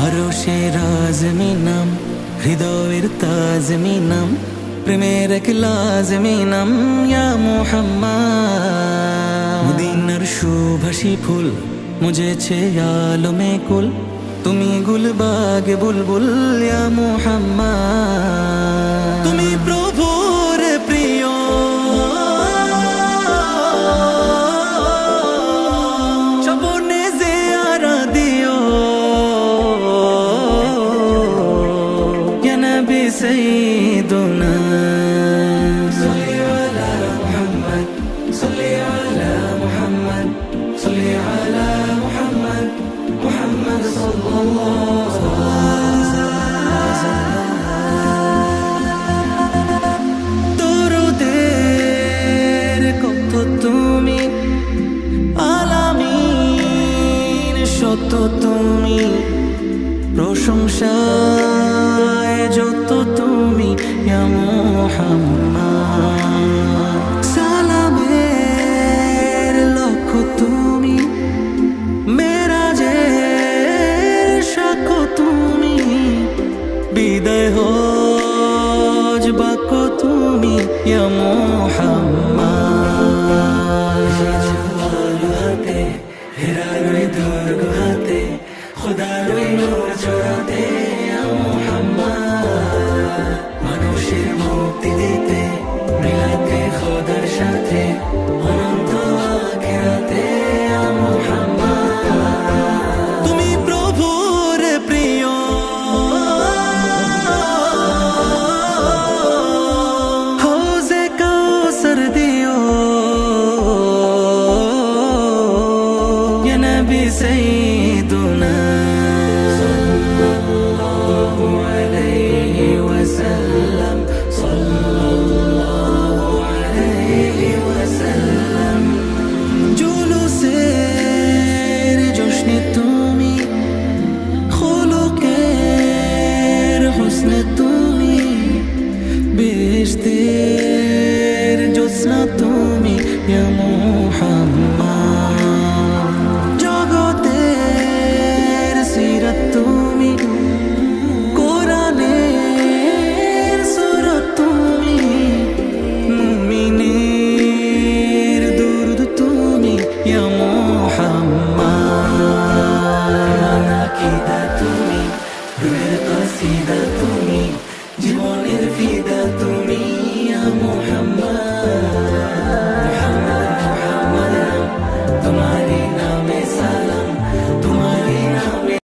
আরশে রাজমি নাম, হৃদয়ের তাজমি নাম, প্রেমের এক লাজমি নাম ইয়া মুহাম্মদ। মদিনার সুভাষী ফুল মুজেছে আলমে কুল, তুমি গুলবাগে বুলবুল ইয়া মুহাম্মদ। তুমি প্রভুর প্রিয়, স্বপনে জিয়ারা দিও ইয়া নবী সাইয়্যিদুনা। সাল্লি আলা মুহাম্মদ, সাল্লি আলা মুহাম্মদ, সাল্লি আলা মুহাম্মদ, মুহাম্মদ সাল্লাল্লাহু আলাইহি ওয়াসাল্লাম। দরুদের কত তুমি, আলামিন শত তুমি, প্রশংসায় যত তুমি ইয়া মুহাম্মদ। সালামের লক্ষ তুমি, মেরাজের সাক্ষ্য তুমি, বিদায় হজ বাক্য তুমি ইয়া মুহাম্মদ। হাতে হেরার ওই দুর্গ হাতে, খোদার ওই নূর ছড়াতে ইয়া মুহাম্মদ। মানুষের মুক্তি দিতে